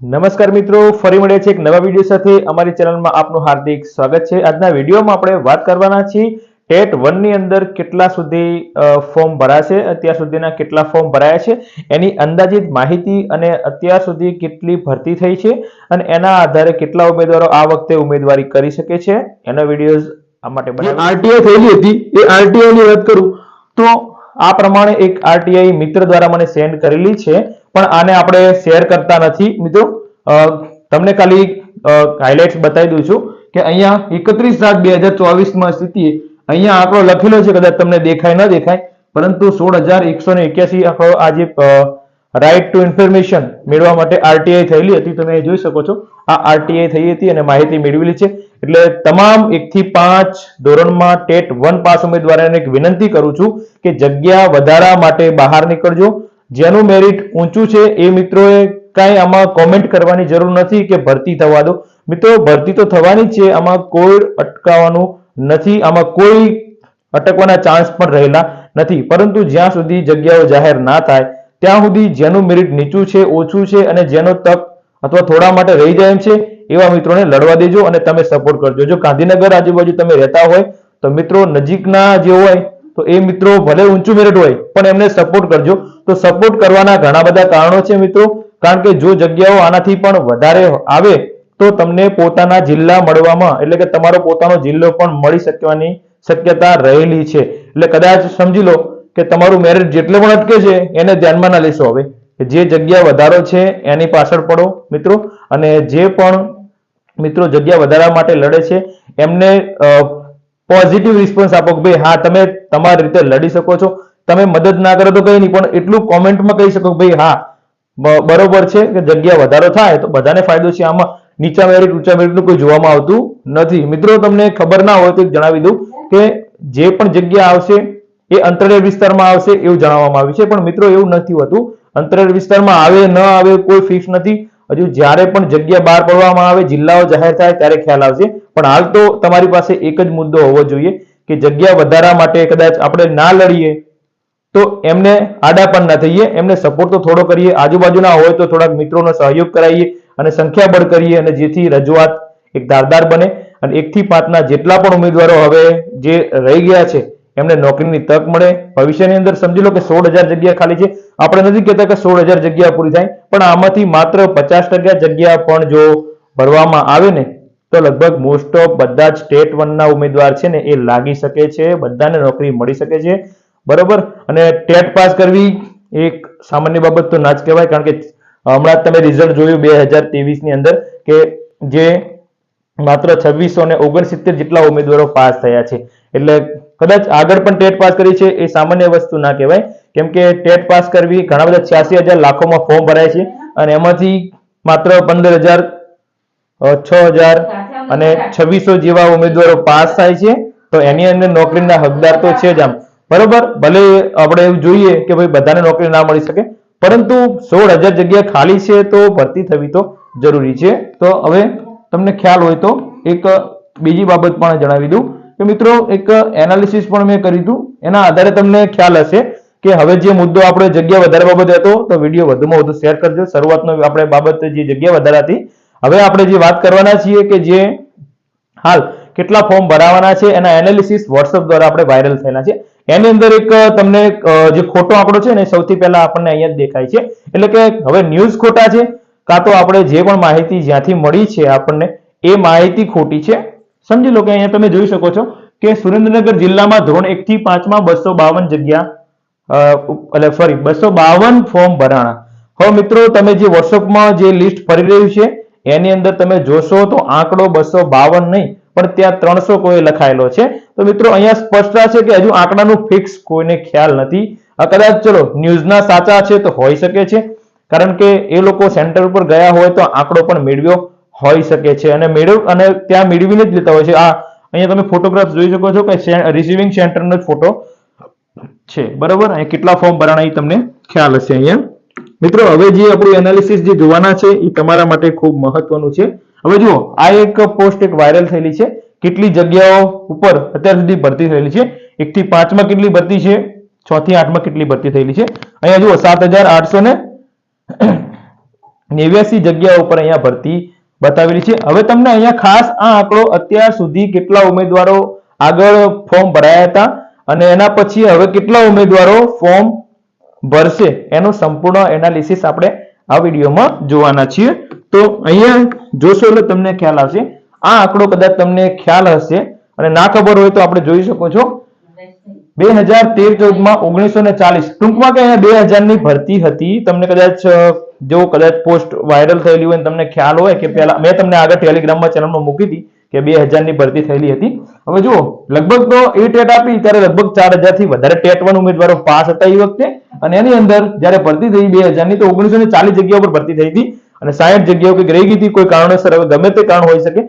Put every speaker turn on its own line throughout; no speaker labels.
નમસ્કાર મિત્રો, ફરી મળીએ છીએ એક નવા વિડીયો સાથે। અમારી ચેનલમાં આપનું હાર્દિક સ્વાગત છે। આજના વિડીયોમાં આપણે વાત કરવાના છીએ ટેટ 1 ની અંદર કેટલા સુધી ફોર્મ ભરાશે, અત્યાર સુધીના કેટલા ફોર્મ ભરાયા છે, એની અંદાજિત માહિતી અને અત્યાર સુધી કેટલી ભરતી થઈ છે અને એના આધારે કેટલા ઉમેદવારો આ વખતે ઉમેદવારી કરી શકે છે એનો વિડીયો આ માટે બનાવ્યો। આરટીઆઈ થયેલી હતી એ આરટીઆઈ ની વાત કરું તો આ પ્રમાણે એક આરટીઆઈ મિત્ર દ્વારા મને સેન્ડ કરેલી છે, પણ આને આપણે શેર કરતા નથી મિત્રો। તમને ખાલી હાઇલાઇટ્સ બતાવી દઉં છું કે અહીંયા 31/7/2024 માં સ્થિતિએ અહીંયા આંકડો લખેલો છે, કદાચ તમને દેખાય ન દેખાય, પરંતુ 16,181 આંકડો આજે રાઈટ ટુ ઇન્ફોર્મેશન મેળવવા માટે આરટીઆઈ થયેલી હતી। તમે જોઈ શકો છો આ આરટીઆઈ થઈ હતી અને માહિતી મેળવેલી છે। એટલે તમામ 1 થી 5 ધોરણમાં ટેટ 1 પાસ ઉમેદવારોને એક વિનંતી કરું છું કે જગ્યા વધારા માટે બહાર નીકળજો। જેનું મેરિટ ઊંચું છે એ મિત્રોએ કાંઈ આમાં કોમેન્ટ કરવાની જરૂર નથી કે ભરતી થવા દો। મિત્રો ભરતી તો થવાની જ છે, આમાં કોઈ અટકાવવાનું નથી, આમાં કોઈ અટકવાના ચાન્સ પણ રહેલા નથી, પરંતુ જ્યાં સુધી જગ્યાઓ જાહેર ના થાય ત્યાં સુધી જેનું મેરિટ નીચું છે, ઓછું છે અને જેનો તક અથવા થોડા માટે રહી જાય એમ છે એવા મિત્રોને લડવા દેજો અને તમે સપોર્ટ કરજો। જો ગાંધીનગર આજુબાજુ તમે રહેતા હોય તો મિત્રો નજીકના જે હોય તો એ મિત્રો ભલે ઊંચું મેરિટ હોય પણ એમને સપોર્ટ કરજો। તો સપોર્ટ કરવાના ઘણા બધા કારણો છે મિત્રો, કારણ કે જો જગ્યાઓ આનાથી પણ વધારે આવે તો તમને પોતાના જિલ્લા મળવામાં એટલે કે તમારો પોતાનો જિલ્લો પણ મળી શકવાની શક્યતા રહેલી છે। એટલે કદાચ સમજી લો કે તમારું મેરિટ જેટલે પણ અટકે છે એને ધ્યાનમાં ના લેશો, હવે જે જગ્યા વધારો છે એની પાછળ પડો મિત્રો, અને જે પણ મિત્રો જગ્યા વધારા માટે લડે છે એમને પોઝિટિવ રિસ્પોન્સ આપો કે ભાઈ હા તમે તમારી રીતે લડી શકો છો। તમે મદદ ના કરો તો કઈ નહીં, પણ એટલું કોમેન્ટમાં કહી શકો કે ભાઈ હા બરોબર છે કે જગ્યા વધારો થાય તો બધાને ફાયદો છે, આમાં નીચા મેરિટ ઊંચા મેરિટનું કોઈ જોવામાં આવતું નથી। મિત્રો તમને ખબર ના હોય તો જણાવી દઉં કે જે પણ જગ્યા આવશે એ અંતરિયાળ વિસ્તારમાં આવશે એવું જણાવવામાં આવ્યું છે, પણ મિત્રો એવું નથી હોતું। અંતરિયાળ વિસ્તારમાં આવે ન આવે કોઈ ફિક્સ નથી, હજુ જ્યારે પણ જગ્યા બહાર પાડવામાં આવે જિલ્લાઓ જાહેર થાય ત્યારે ખ્યાલ આવશે। પણ હાલ તો તમારી પાસે એક જ મુદ્દો હોવો જોઈએ કે જગ્યા વધારા માટે કદાચ આપણે ના લડીએ તો એમને આડા પણ ના થઈએ, એમને સપોર્ટ તો થોડો કરીએ, આજુબાજુના હોય તો થોડાક મિત્રોનો સહયોગ કરાવીએ અને સંખ્યાબળ કરીએ, અને જેથી રજૂઆત એક ધારદાર બને અને 1 થી 5 ના જેટલા પણ ઉમેદવારો હવે જે રહી ગયા છે એમને નોકરીની તક મળે। ભવિષ્યની અંદર સમજી લો કે 16,000 જગ્યા ખાલી છે, આપણે નથી કહેતા કે 16,000 જગ્યા પૂરી થાય, પણ આમાંથી માત્ર 50% જગ્યા પણ જો ભરવામાં આવે ને તો લગભગ મોસ્ટ ઓફ બધા જ ટેટ 1 ના ઉમેદવાર છે ને એ લાગી શકે છે, બધાને નોકરી મળી શકે છે બરોબર। અને ટેટ પાસ કરવી એક સામાન્ય બાબત તો ના જ કહેવાય, કારણ કે હમણાં તમે રિઝલ્ટ જોયું 2023 ની અંદર કે જે માત્ર 2669 જેટલા ઉમેદવારો પાસ થયા છે। એટલે કદાચ આગળ પણ ટેટ પાસ કરી છે એ સામાન્ય વસ્તુ ના કહેવાય, કેમ કે ટેટ પાસ કરવી ઘણા બધા 86,000 લાખોમાં ફોર્મ ભરાય છે અને એમાંથી માત્ર 15,000 6,000 અને 2600 જેવા ઉમેદવારો પાસ થાય છે, તો એની અંદર નોકરીના હકદાર તો છે જ આમ બરોબર। ભલે આપણે એવું જોઈએ કે ભાઈ બધાને નોકરી ના મળી શકે, પરંતુ 16,000 જગ્યા ખાલી છે તો ભરતી થવી તો જરૂરી છે। તો હવે તમને ખ્યાલ હોય તો એક બીજી બાબત પણ જણાવી દઉં કે મિત્રો એક એનાલિસિસ પણ મેં કર્યું હતું, એના આધારે તમને ખ્યાલ હશે કે હવે જે મુદ્દો આપણે જગ્યા વધારા બાબતે હતો તો વિડીયો વધુમાં વધુ શેર કરજો। શરૂઆતનો આપણે બાબત જે જગ્યા વધારા હતી, હવે આપણે જે વાત કરવાના છીએ કે જે હાલ કેટલા ફોર્મ ભરાવાના છે એના એનાલિસિસ WhatsApp દ્વારા આપણે વાયરલ થયેલા છે। એની અંદર એક તમને જે ખોટો આંકડો છે ને સૌથી પહેલા આપણને અહીંયા જ દેખાય છે, એટલે કે હવે ન્યૂઝ ખોટા છે કાં તો આપણે જે પણ માહિતી જ્યાંથી મળી છે આપણને એ માહિતી ખોટી છે। સમજી લો કે અહીંયા તમે જોઈ શકો છો કે સુરેન્દ્રનગર જિલ્લામાં ધોરણ 1 થી 5 માં 252 જગ્યા એટલે સોરી 252 ફોર્મ ભરાણા। હવે મિત્રો તમે જે WhatsAppમાં જે લિસ્ટ ફરી રહ્યું છે એની અંદર તમે જોશો તો આંકડો 252 નહીં પણ ત્યાં 300 કોઈ લખાયેલો છે। તો મિત્રો અહીંયા સ્પષ્ટ છે કે હજુ આંકડાનું ફિક્સ કોઈને ખ્યાલ નથી। કદાચ ચલો ન્યૂઝના સાચા છે તો હોઈ શકે છે, કારણ કે એ લોકો સેન્ટર ઉપર ગયા હોય તો આંકડો પણ મેળવ્યો હોઈ શકે છે અને ત્યાં મેળવીને જ લેતા હોય છે। આ અહીંયા તમે ફોટોગ્રાફ જોઈ શકો છો કે રિસીવિંગ સેન્ટરનો જ ફોટો છે બરોબર। અહીં કેટલા ફોર્મ ભરાણા એ તમને ખ્યાલ હશે અહીંયા મિત્રો। હવે જે આપણું એનાલિસિસ જે જોવાના છે એ તમારા માટે ખૂબ મહત્વનું છે। હવે જુઓ આ એક પોસ્ટ એક વાયરલ થયેલી છે, કેટલી જગ્યાઓ ઉપર અત્યાર સુધી ભરતી થયેલી છે, 1 થી 5 માં કેટલી ભરતી છે, 6 થી 8 માં કેટલી ભરતી થયેલી છે। અહીંયા જુઓ 7,800 ને 89 જગ્યાઓ ઉપર અહીંયા ભરતી બતાવેલી છે. હવે તમને અહીંયા ખાસ આ આંકડો અત્યાર સુધી કેટલા ઉમેદવારો આગળ ફોર્મ ભરાયા હતા અને એના પછી હવે કેટલા ઉમેદવારો ફોર્મ ભરશે એનું સંપૂર્ણ એનાલિસિસ આપણે આ વિડીયોમાં જોવાના છીએ. તો અહીંયા જોશો એટલે તમને ખ્યાલ આવશે. આ આંકડો કદાચ તમને ખ્યાલ હશે અને ના ખબર હોય તો આપણે જોઈ શકો છો 2013-14 માં 1940 ટૂંકમાં કે અહીંયા 2000 ની ભરતી હતી. તમને કદાચ જો કદાચ પોસ્ટ વાયરલ થયેલી હોય તમને ખ્યાલ હોય કે પહેલા મેં તમને આગળ ટેલિગ્રામમાં ચેનલમાં મૂકી હતી કે 2000 ની ભરતી થયેલી હતી. હવે જુઓ લગભગ તો એ ટેટ આપી ત્યારે લગભગ 4000 થી વધારે ટેટ 1 ઉમેદવારો પાસ હતા એ વખતે અને એની અંદર જ્યારે ભરતી થઈ 2000 ની તો 1940 જગ્યાઓ પર ભરતી થઈ હતી અને 60 જગ્યાઓ કંઈક રહી ગઈ હતી કોઈ કારણોસર. હવે ગમે તે કારણ હોઈ શકે.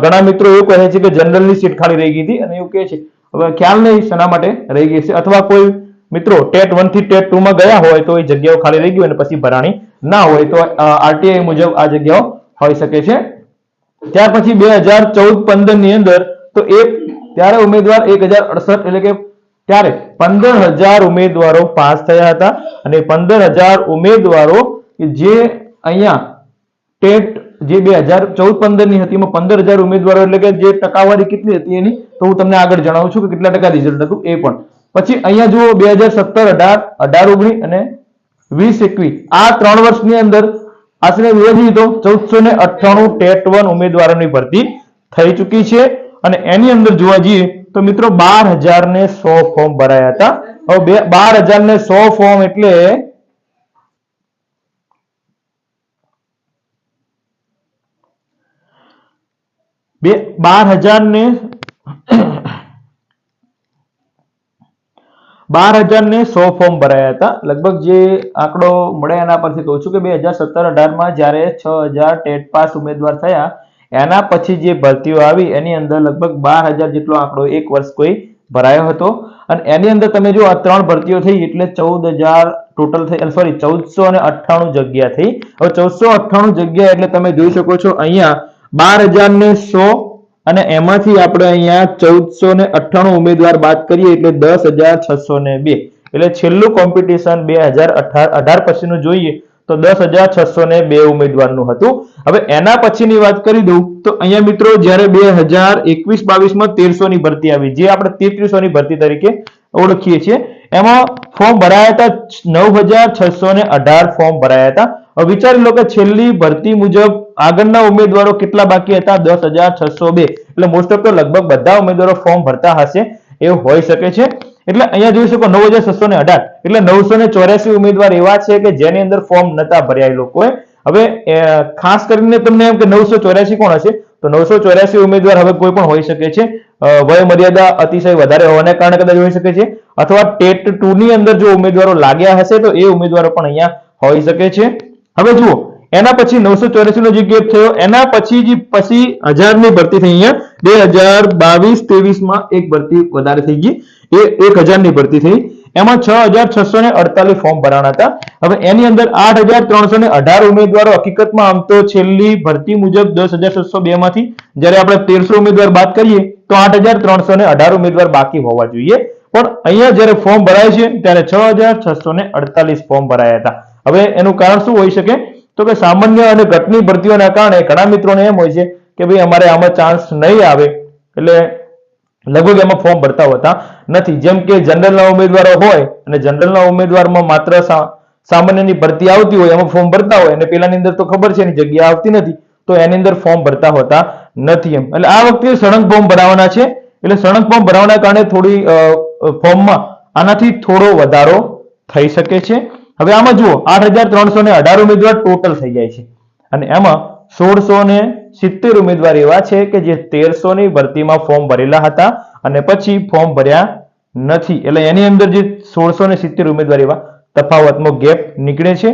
ઘણા મિત્રો એવું કહે છે કે જનરલ ની સીટ ખાલી રહી ગઈ હતી અને એવું કહે છે. હવે ખ્યાલ નહીં શેના માટે રહી ગઈ છે અથવા કોઈ મિત્રો ટેટ 1 થી ટેટ 2 માં ગયા હોય તો એ જગ્યાઓ ખાલી રહી ગઈ અને પછી ભરાણી ના હોય તો આરટીઆઈ મુજબ આ જગ્યાઓ હોઈ શકે છે. ત્યાર પછી 2014-15 ની અંદર તો ત્યારે ઉમેદવાર 1068 એટલે કે ત્યારે 15000 ઉમેદવારો પાસ થયા હતા અને 15000 ઉમેદવારો જે અહીંયા ટેટ જે 2014-15 ની હતી એમાં 15000 ઉમેદવારો એટલે કે જે ટકાવારી કેટલી હતી એની તો હું તમને આગળ જણાવું છું કે કેટલા ટકા રિઝલ્ટ હતું એ પણ. પછી અહીંયા જુઓ 2017-18, 18-19 અને 20-21 આ 3 વર્ષની અંદર આશરે જોઈએ તો 1498 ટેટ 1 ઉમેદવારોની ભરતી થઈ ચૂકી છે અને એની અંદર જોવા જઈએ તો મિત્રો 12100 ફોર્મ ભરાયા હતા. હવે 12100 ફોર્મ એટલે 12100 ફોર્મ ભરાયા હતા. લગભગ જે આંકડો મળે એના પરથી કહું છું કે 2017-18 માં જ્યારે 6000 ટેટ પાસ ઉમેદવાર થયા એના પછી જે ભરતીઓ આવી એની અંદર લગભગ 12000 જેટલો આંકડો એક વર્ષ કોઈ ભરાયો હતો અને એની અંદર તમે જો આ 3 ભરતીઓ થઈ એટલે 14000 ટોટલ થઈ સોરી 1498 જગ્યા થઈ. હવે 1498 જગ્યા એટલે તમે જોઈ શકો છો અહીંયા 12100 અને એમાંથી આપણે અહીંયા 1498 ઉમેદવાર બાદ કરીએ એટલે 10602 એટલે છેલ્લું કોમ્પિટિશન 2018 પછીનું જોઈએ તો 10602 ઉમેદવારનું હતું. હવે એના પછીની વાત કરી દઉં તો અહીંયા મિત્રો જ્યારે 2021-22 માં 1300 ની ભરતી આવી જે આપણે 3300 ની ભરતી તરીકે ઓળખીએ છીએ એમાં ફોર્મ ભરાયા હતા 9618 ફોર્મ ભરાયા હતા. હવે વિચારી લો કે છેલ્લી ભરતી મુજબ આગળના ઉમેદવારો કેટલા બાકી હતા 10602 એટલે મોસ્ટ ઓફ તો લગભગ બધા ઉમેદવારો ફોર્મ ભરતા હશે એવું હોઈ શકે છે. એટલે અહીંયા જોઈ શકો 9618 એટલે 984 ઉમેદવાર એવા છે કે જેની અંદર ફોર્મ નતા ભર્યા એ લોકોએ. હવે ખાસ કરીને તમને એમ કે 984 કોણ હશે તો 984 ઉમેદવાર હવે કોઈ પણ હોઈ શકે છે. વય મર્યાદા અતિશય વધારે હોવાને કારણે કદાચ હોઈ શકે છે અથવા ટેટ 2 ની અંદર જો ઉમેદવારો લાગ્યા હશે તો એ ઉમેદવારો પણ અહીંયા હોઈ શકે છે. હવે જુઓ એના પછી 984 નો જે ગેપ થયો એના પછી 1000 ની ભરતી થઈ. અહીંયા 2022-23 માં એક ભરતી વધારે થઈ ગઈ એ 1000 ની ભરતી થઈ એમાં 6648 ફોર્મ ભરાણા હતા. હવે એની અંદર 8318 ઉમેદવારો હકીકતમાં આમ તો છેલ્લી ભરતી મુજબ 10602 માંથી જ્યારે આપણે 1300 ઉમેદવાર બાદ કરીએ તો 8318 ઉમેદવાર બાકી હોવા જોઈએ પણ અહીંયા જ્યારે ફોર્મ ભરાય છે ત્યારે 6648 ફોર્મ ભરાયા હતા. હવે એનું કારણ શું હોઈ શકે તો કે સામાન્ય અને ઘટની ભરતીઓના કારણે ઘણા મિત્રોને એમ હોય છે કે ભાઈ અમારે આમાં ચાન્સ નહીં આવે એટલે લગભગ એમાં ફોર્મ ભરતા હોતા નથી. જેમ કે જનરલના ઉમેદવારો હોય અને જનરલના ઉમેદવારમાં માત્ર સામાન્યની ભરતી આવતી હોય એમાં ફોર્મ ભરતા હોય અને પેલાની અંદર તો ખબર છે એની જગ્યા આવતી નથી તો એની અંદર ફોર્મ ભરતા હોતા નથી એમ. એટલે આ વખતે સળંગ ફોર્મ ભરાવાના છે એટલે સળંગ ફોર્મ ભરાવાના કારણે થોડી ફોર્મમાં આનાથી થોડો વધારો થઈ શકે છે. હવે આમાં જુઓ 8318 ઉમેદવાર ટોટલ થઈ જાય છે અને એમાં 1670 ઉમેદવાર એવા છે કે જે 1300 ની ભરતીમાં ફોર્મ ભરેલા હતા અને પછી ફોર્મ ભર્યા નથી. એટલે એની અંદર જે 1670 ઉમેદવાર એવા તફાવતનો ગેપ નીકળે છે.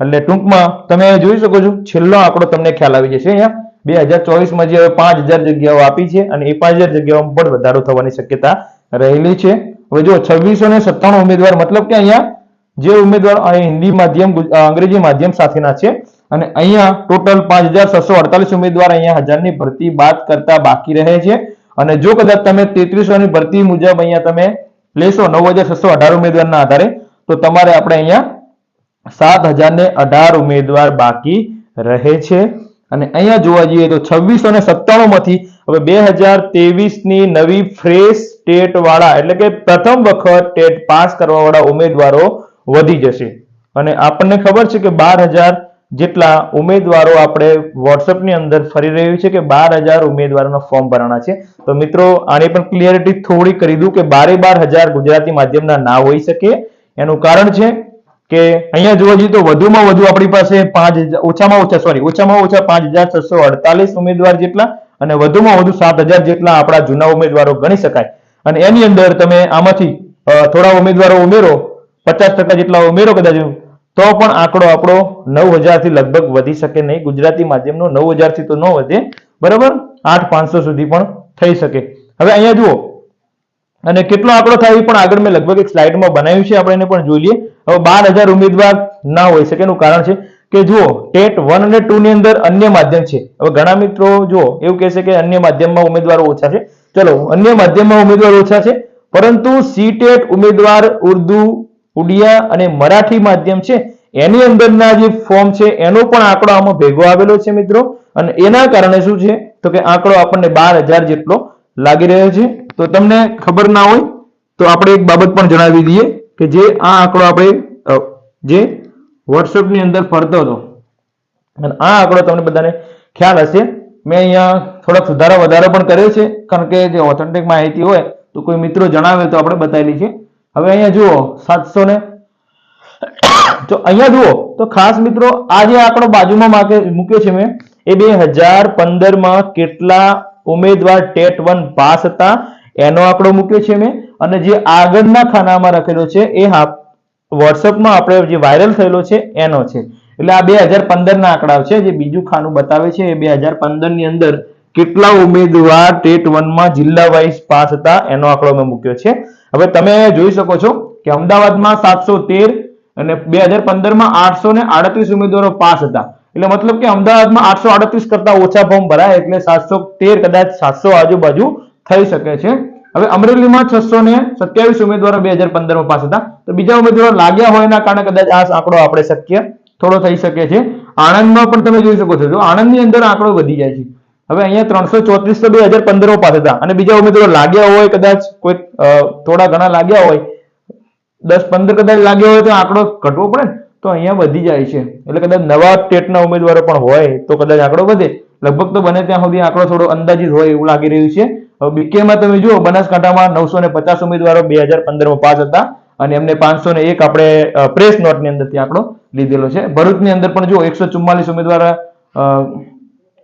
એટલે ટૂંકમાં તમે જોઈ શકો છો છેલ્લો આંકડો તમને ખ્યાલ આવી જશે. અહીંયા 2024 માં જે 5000 જગ્યાઓ આપી છે અને એ 5000 જગ્યાઓમાં પણ વધારો થવાની શક્યતા રહેલી છે. હવે જો 2697 ઉમેદવાર મતલબ કે અહીંયા જે ઉમેદવાર હિન્દી માધ્યમ અંગ્રેજી માધ્યમ સાથેના છે અને અહીંયા ટોટલ 5648 ઉમેદવાર અહીંયા 1000 ની ભરતી બાદ કરતા બાકી રહે છે અને જો કદાચ તમે 3300 ની ભરતી મુજબ અહીંયા તમે લેશો 9618 ઉમેદવારના આધારે તો તમારે આપણે અહીંયા 7018 ઉમેદવાર બાકી રહે છે. અને અહીંયા જોવા જઈએ તો 2697 માંથી હવે 2023 ની નવી ફ્રેશ ટેટ વાળા એટલે કે પ્રથમ વખત ટેટ પાસ કરવા વાળા ઉમેદવારો વધી જશે. અને આપણને ખબર છે કે 12,000 જેટલા ઉમેદવારો આપણે WhatsApp ની અંદર ફરી રહ્યું છે કે 12,000 ઉમેદવારોના ફોર્મ ભરવાના છે. તો મિત્રો આની પણ ક્લિયરિટી થોડી કરી દઉં કે 12,000 ગુજરાતી માધ્યમના ના હોઈ શકે. એનું કારણ છે કે અહીંયા જોવા જઈએ તો વધુમાં વધુ આપણી પાસે ઓછામાં ઓછા 5,648 ઉમેદવાર જેટલા અને વધુમાં વધુ 7,000 જેટલા આપણા જૂના ઉમેદવારો ગણી શકાય. અને એની અંદર તમે આમાંથી થોડા ઉમેદવારો ઉમેરો, 50% જેટલા ઉમેરો કદાચ, તો પણ આંકડો આપણો 9,000 થી લગભગ વધી શકે નહીં. ગુજરાતી માધ્યમનો 9,000 થી તો ન વધે, બરાબર, 8,500 સુધી પણ થઈ શકે. હવે અહીંયા જુઓ અને કેટલો આંકડો થાય પણ આગળ મેં લગભગ એક સ્લાઇડમાં બનાવ્યું છે, આપણે એને પણ જોઈ લઈએ. હવે 12,000 ઉમેદવાર ના હોઈ શકે એનું કારણ છે કે જુઓ ટેટ 1 અને 2 ની અંદર અન્ય માધ્યમ છે. હવે ઘણા મિત્રો જુઓ એવું કહેશે કે અન્ય માધ્યમમાં ઉમેદવારો ઓછા છે. ચલો, અન્ય માધ્યમમાં ઉમેદવારો ઓછા છે, પરંતુ સીટેટ ઉમેદવાર ઉર્દુ, ઉડિયા અને મરાઠી માધ્યમ છે એની અંદરના જે ફોર્મ છે એનો પણ આંકડો આમાં ભેગો આવેલો છે મિત્રો. અને એના કારણે શું છે તો કે આંકડો આપણને 12,000 જેટલો લાગી રહ્યો છે. તો તમને ખબર ના હોય તો આપણે એક બાબત પણ જણાવી દઈએ કે જે આ આંકડો આપણે જે WhatsApp ની અંદર ફરતો હતો અને આ આંકડો તમને બધાને ખ્યાલ હશે. મેં અહીંયા થોડાક સુધારા વધારો પણ કર્યો છે, કારણ કે જે ઓથેન્ટિક માહિતી હોય તો કોઈ મિત્રો જણાવે તો આપણે બતાવેલી છે. હવે અહીંયા જુઓ 700 ને તો અહીંયા જુઓ તો ખાસ મિત્રો આ જે આંકડો બાજુમાં મૂક્યો છે મેં, એ 2015 માં કેટલા ઉમેદવાર ટેટ 1 પાસ હતા એનો આંકડો મૂક્યો છે મેં. અને જે આગળના ખાનામાં લખેલો છે એ WhatsAppમાં આપણે જે વાયરલ થયેલો છે એનો છે. એટલે આ 2015 ના આંકડા છે. જે બીજું ખાનું બતાવે છે એ 2015 ની અંદર કેટલા ઉમેદવાર ટેટ 1 માં જિલ્લા વાઇઝ પાસ હતા એનો આંકડો મેં મૂક્યો છે. હવે તમે જોઈ શકો છો કે અમદાવાદમાં 713 અને 2015 માં 838 ઉમેદવારો પાસ હતા. એટલે મતલબ કે અમદાવાદમાં 838 કરતા ઓછા ફોર્મ ભરાય એટલે 713 કદાચ 700 આજુબાજુ થઈ શકે છે. હવે અમરેલીમાં 627 ઉમેદવારો 2015 માં પાસ હતા. તો બીજા ઉમેદવારો લાગ્યા હોય એના કારણે કદાચ આ આંકડો આપણે શક્ય થોડો થઈ શકે છે. આણંદમાં પણ તમે જોઈ શકો છો, જો આણંદની અંદર આંકડો વધી જાય છે. હવે અહીંયા 334 તો 2015 માં પાસ હતા અને બીજા ઉમેદવારો લાગ્યા હોય, કદાચ કોઈ થોડા ઘણા લાગ્યા હોય, 10-15 કદાચ લાગ્યા હોય તો આંકડો ઘટવો પડે ને, તો અહીંયા વધી જાય છે. એટલે કદાચ નવા ટેટના ઉમેદવારો પણ હોય તો કદાચ આંકડો વધે. લગભગ તો બને ત્યાં સુધી આંકડો થોડો અંદાજિત હોય એવું લાગી રહ્યું છે. હવે બીકેમાં તમે જુઓ બનાસકાંઠામાં 950 ઉમેદવારો 2015 માં પાસ હતા અને એમને 501 આપણે પ્રેસ નોટની અંદરથી આંકડો લીધેલો છે. ભરૂચની અંદર પણ જુઓ 144 ઉમેદવાર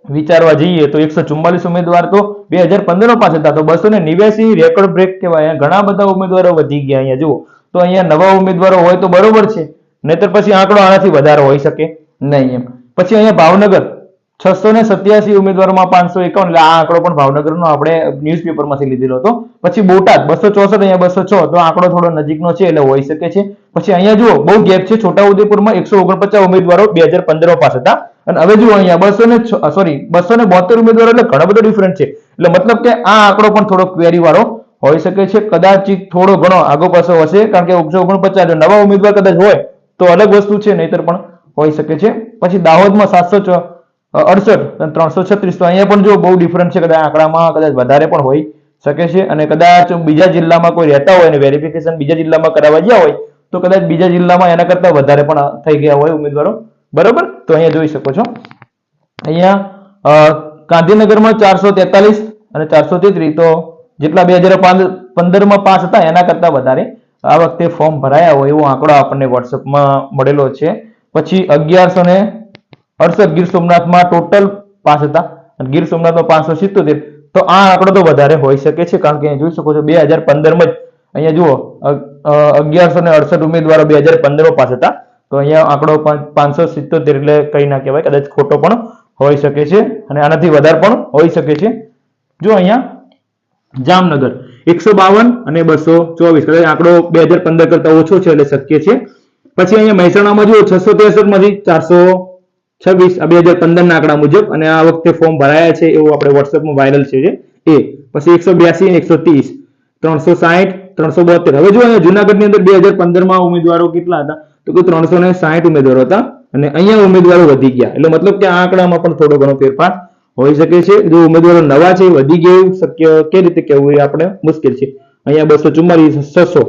વિચારવા જઈએ તો 144 ઉમેદવાર તો 2015 માં પાસ હતા, તો 289 રેકોર્ડ બ્રેક કહેવાય. ઘણા બધા ઉમેદવારો વધી ગયા. અહીંયા જુઓ તો અહીંયા નવા ઉમેદવારો હોય તો બરોબર છે, નહીતર પછી આંકડો આનાથી વધારે હોઈ શકે નહીં એમ. પછી અહીંયા ભાવનગર 687 ઉમેદવારોમાં 551, એટલે આ આંકડો પણ ભાવનગરનો આપણે ન્યૂઝપેપરમાંથી લીધેલો હતો. પછી બોટાદ 264, અહીંયા 206, તો આંકડો થોડો નજીકનો છે એટલે હોઈ શકે છે. પછી અહીંયા જુઓ બહુ ગેપ છે, છોટાઉદેપુરમાં 149 ઉમેદવારો 2015 માં પાસ હતા અને હવે જુઓ અહીંયા 272 ઉમેદવારો, એટલે ઘણો બધો ડિફરન્સ છે. એટલે મતલબ કે આ આંકડો પણ થોડો ક્વેરી વાળો હોઈ શકે છે, કદાચ થોડો ઘણો આગો પાછો હશે, કારણ કે 149 નવા ઉમેદવાર કદાચ હોય તો અલગ વસ્તુ છે, નહીતર પણ હોઈ શકે છે. પછી દાહોદમાં 768 અને 336, તો અહીંયા પણ જો બહુ ડિફરન્ટ છે, કદાચ આંકડામાં કદાચ વધારે પણ હોઈ શકે છે. અને કદાચ બીજા જિલ્લામાં કોઈ રહેતા હોય અને વેરિફિકેશન બીજા જિલ્લામાં કરાવવા ગયા હોય તો કદાચ બીજા જિલ્લામાં એના કરતા વધારે પણ થઈ ગયા હોય ઉમેદવારો, બરોબર. તો અહીંયા જોઈ શકો છો. અહીંયા ગાંધીનગરમાં 443 અને 433, તો જેટલા 2015 માં પાસ હતા એના કરતા વધારે આ વખતે ફોર્મ ભરાયા હોય એવો આંકડો આપણને WhatsAppમાં મળેલો છે. પછી 1168 ગીર સોમનાથમાં ટોટલ પાસ હતા અને ગીર સોમનાથમાં 577, તો આ આંકડો તો વધારે હોઈ શકે છે, કારણ કે જોઈ શકો છો 2015 માં જ અહીંયા જુઓ 1168 ઉમેદવારો 2015 માં પાસ હતા, તો અહીંયા આંકડો 577 એટલે કઈ ના કહેવાય, કદાચ ખોટો પણ હોઈ શકે છે અને આનાથી વધારે પણ હોઈ શકે છે. જો અહીંયા જામનગર 152 અને 224, કદાચ આંકડો 2015 કરતા ઓછો છે એટલે શક્ય છે. પછી અહીંયા મહેસાણામાં જુઓ 663 માંથી 426 આ 2015 ના આંકડા મુજબ, અને આ વખતે ફોર્મ ભરાયા છે એવું આપણે WhatsAppમાં વાયરલ છે એ. પછી 182 અને 130, 360, 372. હવે જો અહીંયા જુનાગઢની અંદર 2015 માં ઉમેદવારો કેટલા હતા તો કે 360 ઉમેદવારો હતા અને અહીંયા ઉમેદવારો વધી ગયા, એટલે મતલબ કે આ આંકડામાં પણ થોડો ઘણો ફેરફાર હોઈ શકે છે. જો ઉમેદવારો નવા છે વધી ગયા એવું શક્ય કઈ રીતે કહેવું એ આપણે મુશ્કેલ છે. અહીંયા 244 600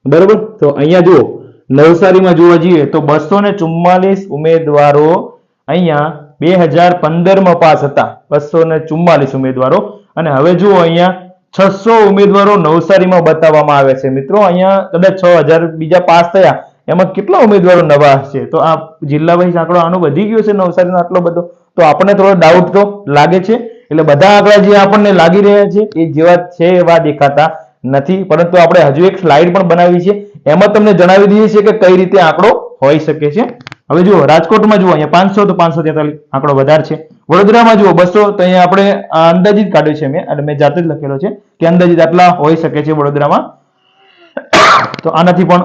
બરોબર. તો અહીંયા જુઓ નવસારીમાં જોવા જઈએ તો 244 ઉમેદવારો અહીંયા 2015માં પાસ હતા, 244 ઉમેદવારો. અને હવે જુઓ અહીંયા 600 ઉમેદવારો નવસારીમાં બતાવવામાં આવે છે. મિત્રો અહીંયા કદાચ 6000 બીજા પાસ થયા, એમાં કેટલા ઉમેદવારો નવા હશે? તો આ જિલ્લા વાઇઝ આંકડો આનો વધી ગયો છે નવસારીનો આટલો બધો, તો આપણને થોડો ડાઉટ તો લાગે છે. એટલે બધા આંકડા જે આપણને લાગી રહ્યા છે એ જેવા છે એવા દેખાતા નથી, પરંતુ આપણે હજુ એક સ્લાઇડ પણ બનાવી છે, એમાં તમને જણાવી દઈએ છીએ કે કઈ રીતે આંકડો હોઈ શકે છે. હવે જુઓ રાજકોટમાં જુઓ અહીંયા 500 તો 543 આંકડો વધારે છે. વડોદરામાં જુઓ 200, તો અહીંયા આપણે અંદાજિત કાઢ્યું છે મેં, એટલે મેં જાતે જ લખેલો છે કે અંદાજિત આટલા હોઈ શકે છે વડોદરામાં. તો આનાથી પણ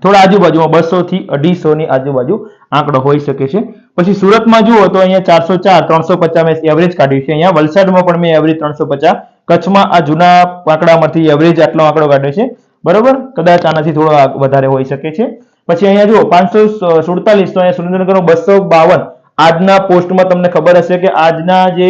થોડા આજુબાજુમાં 200 થી 250 ની આજુબાજુ આંકડો હોઈ શકે છે. પછી સુરતમાં જુઓ તો અહીંયા 404 350 એવરેજ કાઢ્યું છે. અહીંયા વલસાડમાં પણ મેં એવરેજ 350, કચ્છમાં આ જૂના આંકડામાંથી એવરેજ આટલો આંકડો કાઢ્યો છે બરોબર. કદાચ આનાથી થોડો વધારે હોઈ શકે છે. પછી અહીંયા જુઓ 547, તો અહીંયા સુરેન્દ્રનગરનો 252. આજના પોસ્ટમાં તમને ખબર હશે કે આજના જે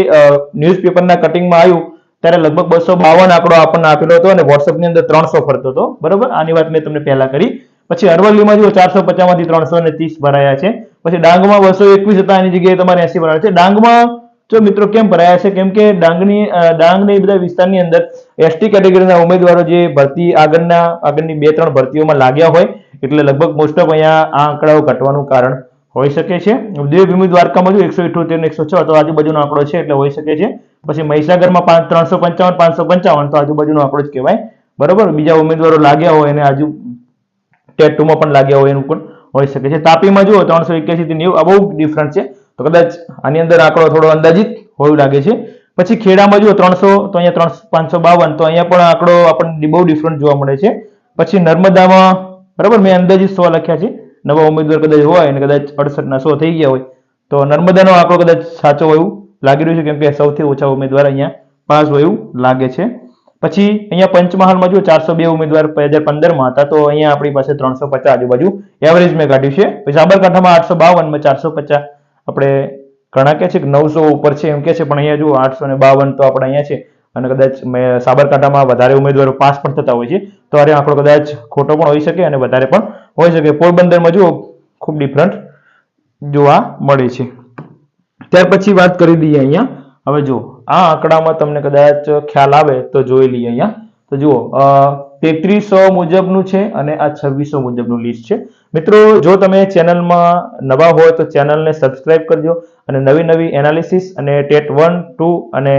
ન્યૂઝપેપરના કટિંગમાં આવ્યું ત્યારે લગભગ 252 આંકડો આપણને આપેલો હતો અને વોટ્સએપની અંદર 300 ફરતો હતો બરોબર. આની વાત મેં તમને પહેલા કરી. પછી અરવલ્લીમાં જુઓ 450 માંથી 330 ભરાયા છે. પછી ડાંગમાં 221 હતા, એની જગ્યાએ તમારે 80 ભરાયા છે. ડાંગમાં જો મિત્રો કેમ ભરાયા છે? કેમ કે ડાંગની બધા વિસ્તારની અંદર એસટી કેટેગરીના ઉમેદવારો જે ભરતી આગળની 2-3 ભરતીઓમાં લાગ્યા હોય, એટલે લગભગ મોસ્ટ ઓફ અહીંયા આ આંકડાઓ ઘટવાનું કારણ હોઈ શકે છે. દેવભૂમિ દ્વારકામાં જો 178 ને 106 તો આજુબાજુનો આંકડો છે એટલે હોઈ શકે છે. પછી મહીસાગરમાં 355 555 તો આજુબાજુનો આંકડો જ કહેવાય બરોબર. બીજા ઉમેદવારો લાગ્યા હોય અને ટેટ 2 માં પણ લાગ્યા હોય એનું પણ હોઈ શકે છે. તાપીમાં જુઓ 381 થી 90, આ બહુ ડિફરન્ટ છે, તો કદાચ આની અંદર આંકડો થોડો અંદાજિત હોવું લાગે છે. પછી ખેડામાં જુઓ 300, તો અહીંયા 552, તો અહીંયા પણ આંકડો આપણને બહુ ડિફરન્ટ જોવા મળે છે. પછી નર્મદામાં બરાબર મેં અંદાજિત 100 લખ્યા છે, નવા ઉમેદવાર કદાચ હોય અને કદાચ 68 ના 100 થઈ ગયા હોય તો નર્મદાનો આંકડો કદાચ સાચો હોય એવું લાગી રહ્યું છે, કેમ કે સૌથી ઓછા ઉમેદવાર અહીંયા પાસ હોય એવું લાગે છે. પછી અહીંયા પંચમહાલમાં જો 402 ઉમેદવાર 2015માં હતા, તો અહીંયા આપણી પાસે 350 આજુબાજુ એવરેજ મેં કાઢ્યું છે. પછી સાબરકાંઠામાં 852 માં 450 આપણે ઘણા કહે છે કે 900 ઉપર છે એમ કે છે, પણ અહીંયા જો 852 તો આપણે અહીંયા છે અને કદાચ સાબરકાંઠામાં વધારે ઉમેદવારો પાસ પણ થતા હોય છે, તો આ આંકડો કદાચ ખોટો પણ હોઈ શકે અને વધારે પણ હોઈ શકે. પોરબંદરમાં જુઓ ખૂબ ડિફરન્ટ જોવા મળે છે. ત્યાર પછી વાત કરી દઈએ અહીંયા. હવે જુઓ આ આંકડામાં તમને કદાચ ખ્યાલ આવે તો જોઈ લઈએ અહીંયા. તો જુઓ 3300 મુજબનું છે અને આ 2600 મુજબનું લિસ્ટ છે. મિત્રો જો તમે ચેનલમાં નવા હોય તો ચેનલને સબસ્ક્રાઇબ કરજો અને નવી નવી એનાલિસિસ અને ટેટ 1, 2 અને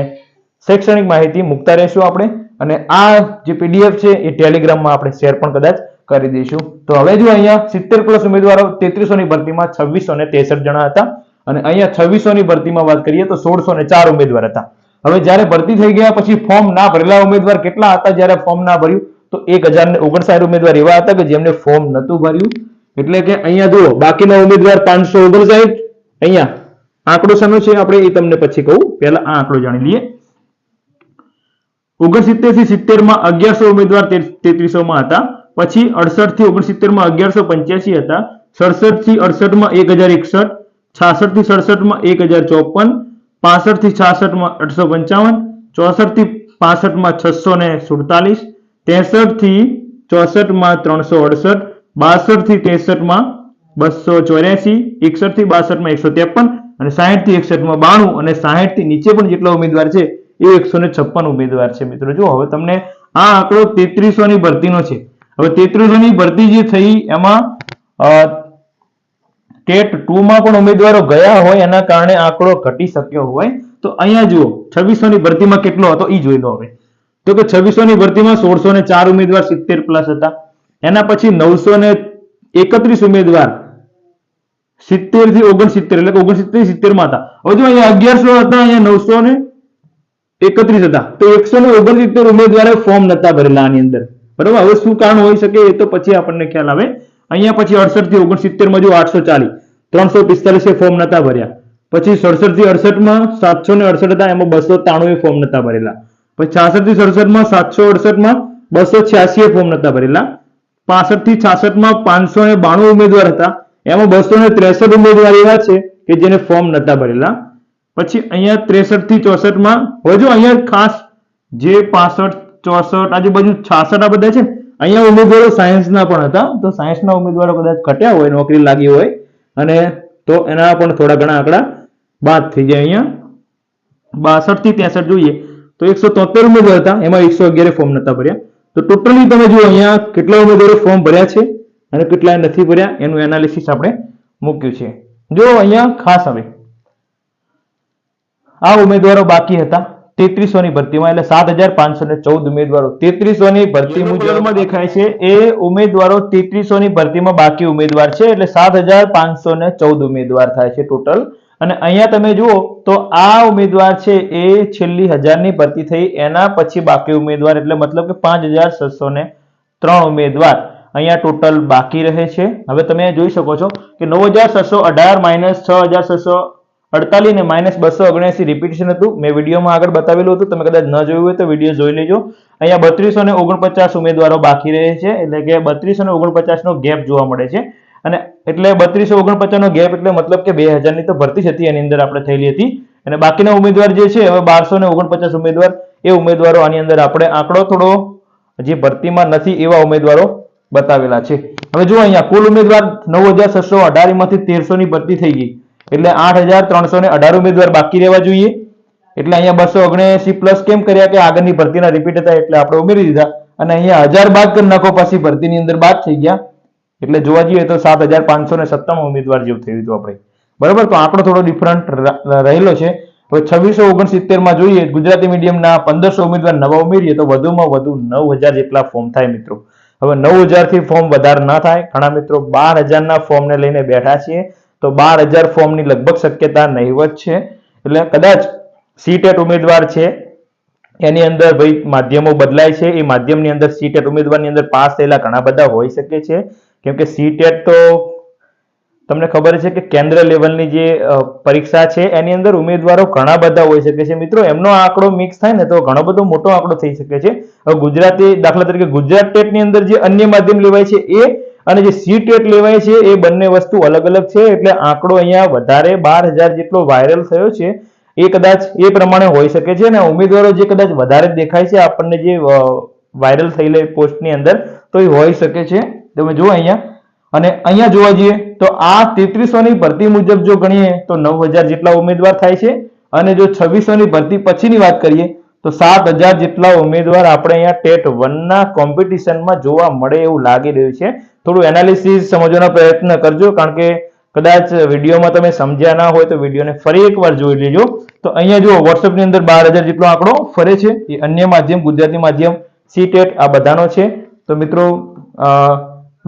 શૈક્ષણિક માહિતી મૂકતા રહેશું આપણે. અને આ જે પીડીએફ છે એ ટેલિગ્રામમાં આપણે શેર પણ કદાચ કરી દઈશું. તો હવે જો અહીંયા 70+ ઉમેદવારો 3300 ની ભરતીમાં 2663 જણા હતા અને અહીંયા 2600 ની ભરતીમાં વાત કરીએ તો 1604 ઉમેદવાર હતા. હવે જ્યારે ભરતી થઈ ગયા પછી ફોર્મ ના ભરેલા ઉમેદવાર કેટલા હતા? જ્યારે ફોર્મ ના ભર્યું તો 1059 ઉમેદવાર એવા હતા કે જેમને ફોર્મ નહોતું ભર્યું. એટલે કે અહીંયા જુઓ બાકીના ઉમેદવાર 559. અહીંયા આંકડો શાનો છે આપણે એ તમને પછી કહું, પહેલા આ આંકડો જાણી લઈએ. 69 થી 70 માં 1100 ઉમેદવાર 3300 માં હતા. પછી 68 થી 69 માં 1185 હતા. 67 થી 68 માં 1061, 66 થી 67 માં 1054, 65 થી 66 માં 855, 64 થી 65 માં 647, 63 થી 64 માં 368, 62 થી 63 માં 284, 61 થી 62 માં 153 અને 60 થી 61 માં 92 અને 60 થી નીચે પણ જેટલા ઉમેદવાર છે એ 156 ઉમેદવાર છે. મિત્રો જો હવે તમને આ આંકડો 3300 ની ભરતીનો છે. હવે 3300 ની ભરતી જે થઈ એમાં ટેટ 2 માં પણ ઉમેદવારો ગયા હોય એના કારણે આંકડો ઘટી શક્યો હોય. તો અહીંયા જુઓ 2600 ની ભરતીમાં કેટલો હતો એ જોઈ લો. હવે તો કે 2600 ની ભરતીમાં 1604 ઉમેદવાર 70+ હતા. એના પછી 931 ઉમેદવાર 70 થી 69 એટલે કે 69 થી 70 માં હતા. હવે જો અહીંયા 1100 હતા, અહીંયા 931 હતા, તો 169 ઉમેદવારે ફોર્મ નતા ભરેલા આની અંદર બરાબર. હવે શું કારણ હોઈ શકે એ તો પછી આપણને ખ્યાલ આવે. અહીંયા પછી 68 થી 69 માં જો 840, 345 ફોર્મ નતા ભર્યા. પછી 67 થી 68 માં 768 હતા, એમાં 293 ફોર્મ નતા ભરેલા. પછી 66 થી 67 માં 768 માં 286 ફોર્મ નતા ભરેલા. 65 થી 66 માં 592 ઉમેદવાર હતા, એમાં 263 ઉમેદવાર એવા છે કે જેને ફોર્મ નતા ભરેલા. પછી અહીંયા 63 થી 64 માં હવે જો અહીંયા ખાસ જે 65 64 આજુબાજુ 66 આ બધા છે અહીંયા ઉમેદવારો સાયન્સના પણ હતા, તો સાયન્સના ઉમેદવારો કદાચ ઘટ્યા હોય, નોકરી લાગી હોય અને તો એના પણ થોડા ઘણા આંકડા બાદ થઈ જાય. અહીંયા 62 થી 63 જોઈએ તો 173 ઉમેદવાર હતા, એમાં 111 ફોર્મ નતા ભર્યા. તો ટોટલી તમે જુઓ અહીંયા કેટલા ઉમેદવારો ફોર્મ ભર્યા છે અને કેટલા નથી ભર્યા એનું એનાલિસિસ આપણે મૂક્યું છે. જો અહીંયા ખાસ હવે આ ઉમેદવારો બાકી હતા 3300 ની ભરતીમાં, એટલે 7514 ઉમેદવારો 3300 ની ભરતી મુજબમાં દેખાય છે એ ઉમેદવારો 3300 ની ભરતીમાં બાકી ઉમેદવાર છે, એટલે 7514 ઉમેદવાર થાય છે ટોટલ. અને અહીંયા તમે જુઓ તો આ ઉમેદવાર છે એ છેલ્લી 1000 ની ભરતી થઈ એના પછી બાકી ઉમેદવાર, એટલે મતલબ કે 5603 ઉમેદવાર અહીંયા ટોટલ બાકી રહે છે. હવે તમે જોઈ શકો છો કે 9618 માઇનસ 6648 ને માઇનસ 279 રિપીટેશન હતું. મેં વિડીયોમાં આગળ બતાવેલું હતું, તમે કદાચ ન જોયું હોય તો વિડીયો જોઈ લેજો. અહીંયા 3249 ઉમેદવારો બાકી રહે છે, એટલે કે 3249 નો ગેપ જોવા મળે છે. અને એટલે 3249 નો ગેપ એટલે મતલબ કે 2000 ની તો ભરતી હતી એની અંદર આપણે થયેલી હતી, અને બાકીના ઉમેદવાર જે છે હવે 1249 ઉમેદવાર, એ ઉમેદવારો આની અંદર આપણે આંકડો થોડો જે ભરતીમાં નથી એવા ઉમેદવારો બતાવેલા છે. હવે જો અહીંયા કુલ ઉમેદવાર 9618 માંથી 1300 ની ભરતી થઈ ગઈ, એટલે 8318 ઉમેદવાર બાકી રહેવા જોઈએ. એટલે અહીંયા 279 પ્લસ કેમ કર્યા કે આગળની ભરતીના રિપીટ હતા એટલે આપણે ઉમેરી દીધા, અને અહીંયા 1000 બાદ કરી નાખો પછી ભરતીની અંદર બાદ થઈ ગયા, એટલે જોવા જઈએ તો 7597 ઉમેદવાર જેવું થયું હતું આપણે, બરાબર. તો આંકડો થોડો ડિફરન્ટ રહેલો છે. હવે 2669 માં જોઈએ ગુજરાતી મીડિયમના 1500 ઉમેદવાર નવા ઉમેરીએ તો વધુમાં વધુ 9000 જેટલા ફોર્મ થાય મિત્રો. હવે 9000 થી ફોર્મ વધારે ના થાય. ઘણા મિત્રો 12000 ના ફોર્મ ને લઈને બેઠા છીએ, તો 12000 ફોર્મની લગભગ શક્યતા નહીવત છે. એટલે કદાચ સીટેટ ઉમેદવાર છે એની અંદર ભાઈ માધ્યમો બદલાય છે, એ માધ્યમની અંદર સીટેટ ઉમેદવારની અંદર પાસ થયેલા ઘણા બધા હોઈ શકે છે, કેમ કે સીટેટ તો તમને ખબર છે કે કેન્દ્ર લેવલની જે પરીક્ષા છે એની અંદર ઉમેદવારો ઘણા બધા હોઈ શકે છે મિત્રો. એમનો આંકડો મિક્સ થાય ને તો ઘણો બધો મોટો આંકડો થઈ શકે છે. હવે ગુજરાતી દાખલા તરીકે ગુજરાત ટેટની અંદર જે અન્ય માધ્યમ લેવાય છે એ અને જે સીટેટ લેવાય છે એ બંને વસ્તુ અલગ અલગ છે, એટલે આંકડો અહીંયા વધારે 12000 જેટલો વાયરલ થયો છે એ કદાચ એ પ્રમાણે હોઈ શકે છે. અને ઉમેદવારો જે કદાચ વધારે દેખાય છે આપણને જે વાયરલ થયેલી પોસ્ટની અંદર તો એ હોઈ શકે છે. તમે જુઓ અહીંયા, અને અહીંયા જોવા જઈએ તો આ 3300 ની ભરતી મુજબ જો ગણીએ તો 9000 જેટલા ઉમેદવાર થાય છે, અને જો 2600 ની ભરતી પછીની વાત કરીએ તો 7000 જેટલા ઉમેદવાર આપણે અહીંયા ટેટ 1 ના કોમ્પિટિશનમાં જોવા મળે એવું લાગી રહ્યું છે. થોડું એનાલિસિસ સમજવાનો પ્રયત્ન કરજો, કારણ કે કદાચ વિડીયોમાં તમે સમજ્યા ના હોય તો વિડીયોને ફરી એકવાર જોઈ લેજો. તો અહીંયા જુઓ WhatsApp ની અંદર 12000 જેટલો આંકડો ફરે છે, એ અન્ય માધ્યમ ગુજરાતી માધ્યમ સીટેટ આ બધાનો છે. તો મિત્રો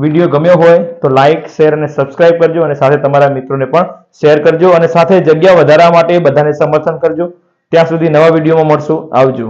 વિડીયો ગમ્યો હોય તો લાઈક, શેર અને સબસ્ક્રાઇબ કરજો, અને સાથે તમારા મિત્રોને પણ શેર કરજો, અને સાથે જગ્યા વધારવા માટે બધાને સમર્થન કરજો. ત્યાં સુધી નવા વિડીયોમાં મળશું. આવજો.